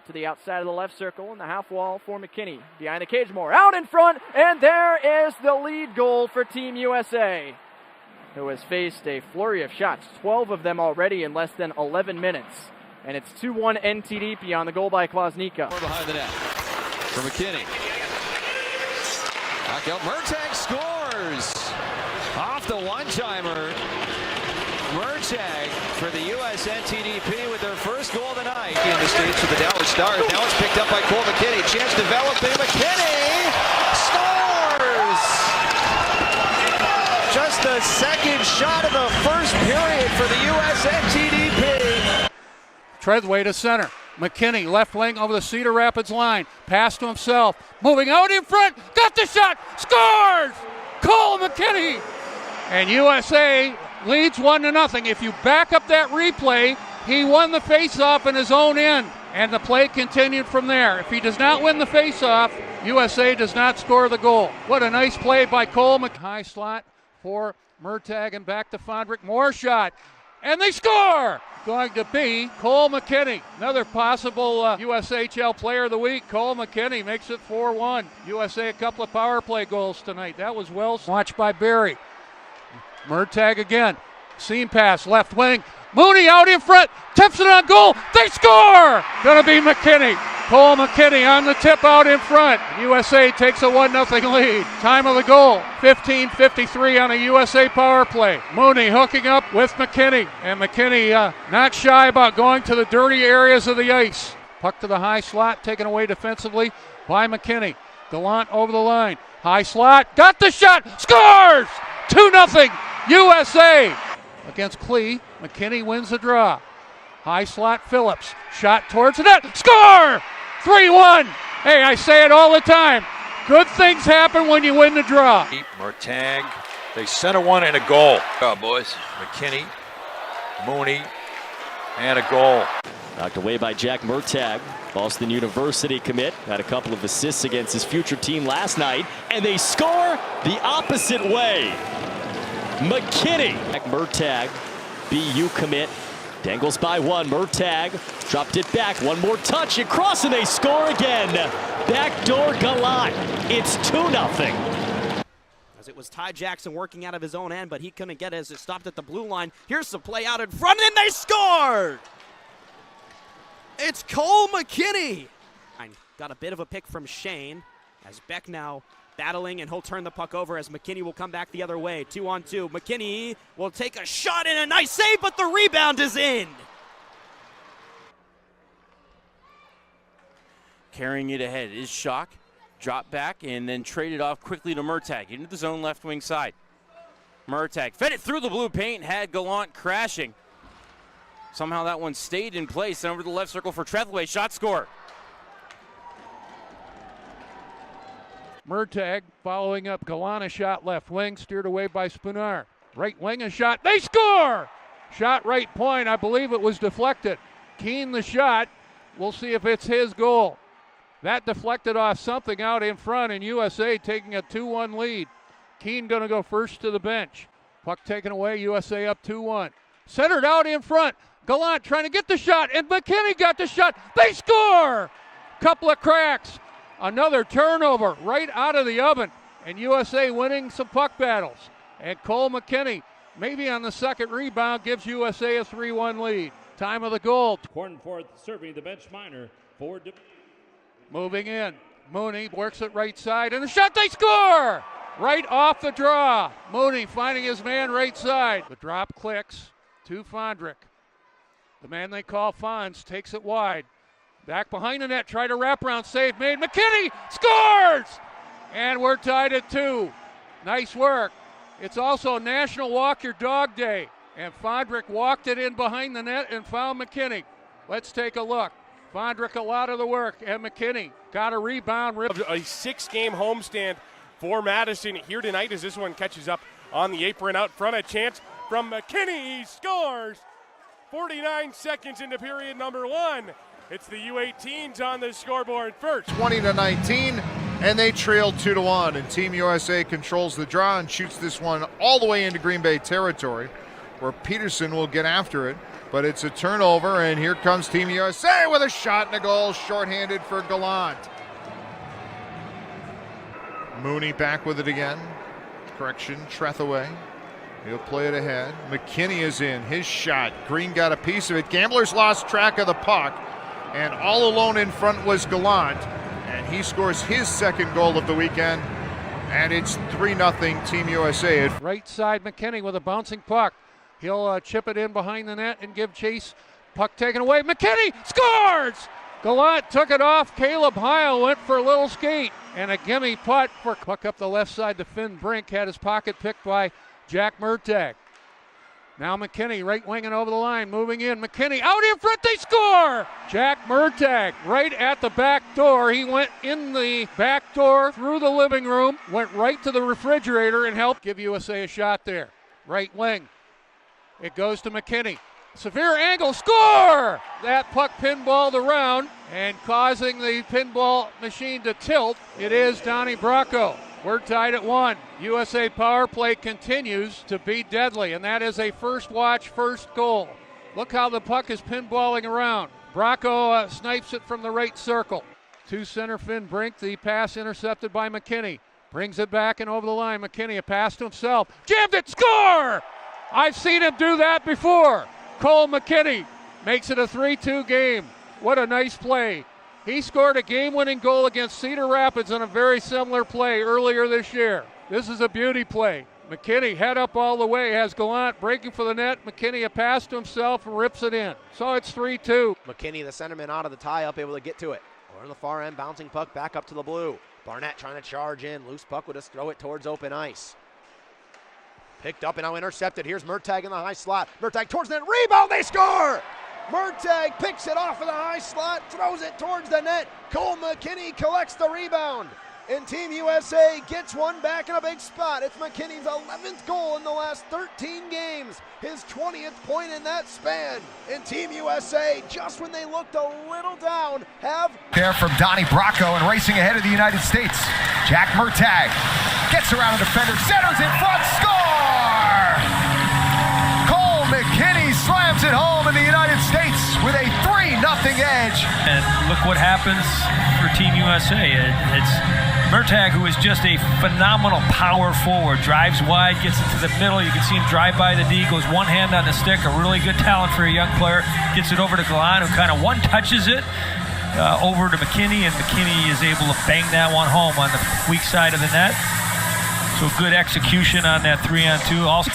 out to the outside of the left circle in the half wall for McKinney. Behind the cage more, out in front, and there is the lead goal for Team USA, who has faced a flurry of shots, 12 of them already in less than 11 minutes. And it's 2-1 NTDP on the goal by Klosnica. Behind the net for McKinney. Knockout, Murtagh scores! Off the one-timer. Murtagh for the USNTDP with their first goal of the night. In the States for the Dallas Stars. Now it's picked up by Cole McKinney. Chance developing. McKinney scores! Just the second shot of the first period for the USNTDP. Treadway to center. McKinney, left wing over the Cedar Rapids line. Pass to himself. Moving out in front. Got the shot. Scores! Cole McKinney! And USA leads 1-0. If you back up that replay, he won the faceoff in his own end. And the play continued from there. If he does not win the faceoff, USA does not score the goal. What a nice play by Cole McKinney. High slot for Murtagh and back to Fondrick. More shot. And they score! Going to be Cole McKinney. Another possible USHL Player of the Week. Cole McKinney makes it 4-1. USA a couple of power play goals tonight. That was well watched by Barry. Murtagh again. Seam pass, left wing. Mooney out in front. Tips it on goal. They score! Gonna be McKinney. Cole McKinney on the tip out in front. USA takes a 1-0 lead. Time of the goal, 15:53 on a USA power play. Mooney hooking up with McKinney. And McKinney not shy about going to the dirty areas of the ice. Puck to the high slot, taken away defensively by McKinney. Gallant over the line. High slot, got the shot, scores! 2-0 USA against Clee. McKinney wins the draw. High slot, Phillips. Shot towards the net. Score! 3-1. Hey, I say it all the time. Good things happen when you win the draw. Murtagh, they center one and a goal. Oh, boys. McKinney, Mooney, and a goal. Knocked away by Jack Murtagh. Boston University commit. Had a couple of assists against his future team last night. And they score the opposite way. McKinney. Jack Murtagh, BU commit. Dangles by one. Murtagh dropped it back. One more touch across, and they score again. Backdoor Gallant. It's 2-0. As it was Ty Jackson working out of his own end, but he couldn't get it as it stopped at the blue line. Here's the play out in front, and they scored! It's Cole McKinney. Got a bit of a pick from Shane as Beck now battling, and he'll turn the puck over as McKinney will come back the other way. 2-on-2. McKinney will take a shot and a nice save, but the rebound is in. Carrying it ahead is Schock. Drop back and then traded off quickly to Murtagh into the zone left wing side. Murtagh fed it through the blue paint, had Gallant crashing. Somehow that one stayed in place and over the left circle for Treadway. Shot score. Murtagh following up. Gallant a shot left wing, steered away by Spunar. Right wing a shot. They score! Shot right point. I believe it was deflected. Keane the shot. We'll see if it's his goal. That deflected off something out in front, and USA taking a 2-1 lead. Keane going to go first to the bench. Puck taken away. USA up 2-1. Centered out in front. Gallant trying to get the shot, and McKinney got the shot. They score! Couple of cracks. Another turnover right out of the oven, and USA winning some puck battles. And Cole McKinney, maybe on the second rebound, gives USA a 3-1 lead. Time of the goal. Cornforth serving the bench minor for moving in. Mooney works it right side, and the shot, they score! Right off the draw. Mooney finding his man right side. The drop clicks to Fondrick. The man they call Fonz takes it wide. Back behind the net, try to wrap around, save made. McKinney scores! And we're tied at 2. Nice work. It's also National Walk Your Dog Day. And Fondrick walked it in behind the net and found McKinney. Let's take a look. Fondrick a lot of the work, and McKinney got a rebound. A 6-game homestand for Madison here tonight as this one catches up on the apron out front. A chance from McKinney. He scores! 49 seconds into period number 1. It's the U18s on the scoreboard first. 20-19, and they trail 2-1. And Team USA controls the draw and shoots this one all the way into Green Bay territory, where Peterson will get after it. but it's a turnover, and here comes Team USA with a shot and a goal, shorthanded for Gallant. Mooney back with it again. Correction, Trethaway. He'll play it ahead. McKinney is in. His shot. Green got a piece of it. Gamblers lost track of the puck, and all alone in front was Gallant, and he scores his second goal of the weekend, and it's 3-0 Team USA. Right side, McKinney with a bouncing puck. He'll chip it in behind the net and give chase. Puck taken away. McKinney scores! Gallant took it off. Caleb Heil went for a little skate, and a gimme putt for puck up the left side to Finn Brink. Had his pocket picked by Jack Murtagh. Now McKinney right winging over the line, moving in. McKinney out in front, they score! Jack Murtagh right at the back door. He went in the back door through the living room, went right to the refrigerator and helped give USA a shot there. Right wing. It goes to McKinney. Severe angle, score! That puck pinballed around and causing the pinball machine to tilt. It is Donnie Bracco. We're tied at 1. USA power play continues to be deadly, and that is a first watch, first goal. Look how the puck is pinballing around. Bracco snipes it from the right circle. To center Finn Brink, the pass intercepted by McKinney. Brings it back and over the line. McKinney, a pass to himself. Jammed it, score! I've seen him do that before. Cole McKinney makes it a 3-2 game. What a nice play. He scored a game-winning goal against Cedar Rapids on a very similar play earlier this year. This is a beauty play. McKinney head up all the way, has Gallant breaking for the net. McKinney a pass to himself and rips it in. So it's 3-2. McKinney, the centerman, out of the tie-up, able to get to it. Over on the far end, bouncing puck back up to the blue. Barnett trying to charge in. Loose puck would just throw it towards open ice. Picked up and now intercepted. Here's Murtagh in the high slot. Murtagh towards the net. Rebound, they score! Murtagh picks it off of the high slot, throws it towards the net. Cole McKinney collects the rebound. And Team USA gets one back in a big spot. It's McKinney's 11th goal in the last 13 games. His 20th point in that span. And Team USA, just when they looked a little down, have... There from Donnie Bracco and racing ahead of the United States. Jack Murtagh gets around a defender, centers in front, score! Cole McKinney slams it home in the United States with a 3-0 edge. And look what happens for Team USA. It's Murtagh, who is just a phenomenal power forward, drives wide, gets it to the middle. You can see him drive by the D, goes one hand on the stick, a really good talent for a young player. Gets it over to Gallant, who kind of one-touches it over to McKinney, and McKinney is able to bang that one home on the weak side of the net. So good execution on that 3-on-2. Also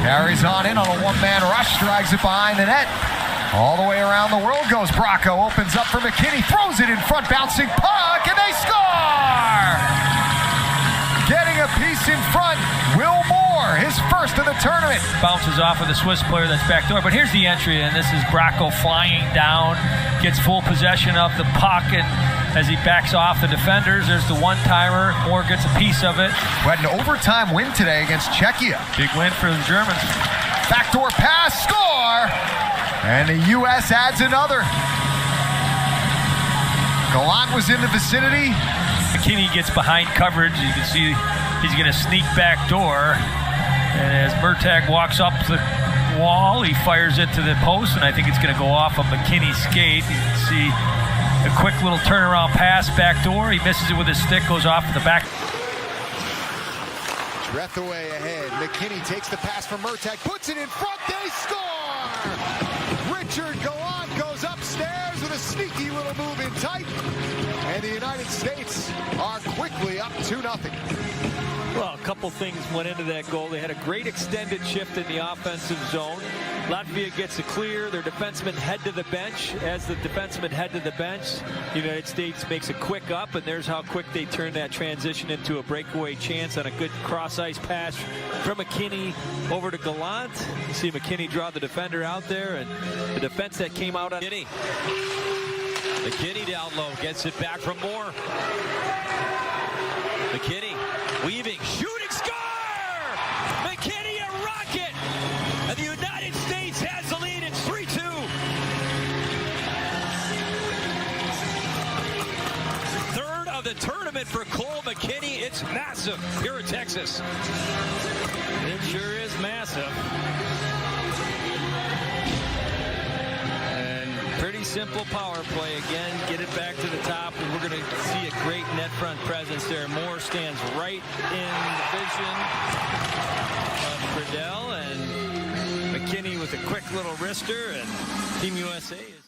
carries on in on a one-man rush, drags it behind the net. All the way around the world goes Bracco, opens up for McKinney, throws it in front, bouncing puck, and they score! Getting a piece in front, Will Moore, his first of the tournament. Bounces off of the Swiss player that's back door, but here's the entry, and this is Bracco flying down, gets full possession of the puck, and as he backs off the defenders, there's the one-timer. Moore gets a piece of it. We had an overtime win today against Czechia. Big win for the Germans. Backdoor pass, score! And the U.S. adds another. Gallant was in the vicinity. McKinney gets behind coverage. You can see he's going to sneak back door. And as Murtagh walks up the wall, he fires it to the post, and I think it's going to go off of McKinney's skate. You can see a quick little turnaround pass back door. He misses it with his stick, goes off to the back. Trethaway ahead. McKinney takes the pass from Murtagh, puts it in front, they score! Richard Gallant goes upstairs with a sneaky little move in tight, and the United States are quickly up 2-0. Well, a couple things went into that goal. They had a great extended shift in the offensive zone. Latvia gets a clear. Their defensemen head to the bench. As the defensemen head to the bench, the United States makes a quick up, and there's how quick they turn that transition into a breakaway chance on a good cross-ice pass from McKinney over to Gallant. You see McKinney draw the defender out there, and the defense that came out on McKinney. McKinney down low, gets it back from Moore. McKinney weaving, shooting, score! McKinney a rocket! And the United States has the lead. It's 3-2. Third of the tournament for Cole McKinney. It's massive here in Texas. It sure is massive. Pretty simple power play. Again, get it back to the top, and we're going to see a great net front presence there. Moore stands right in the vision of Friedel, and McKinney with a quick little wrister, and Team USA is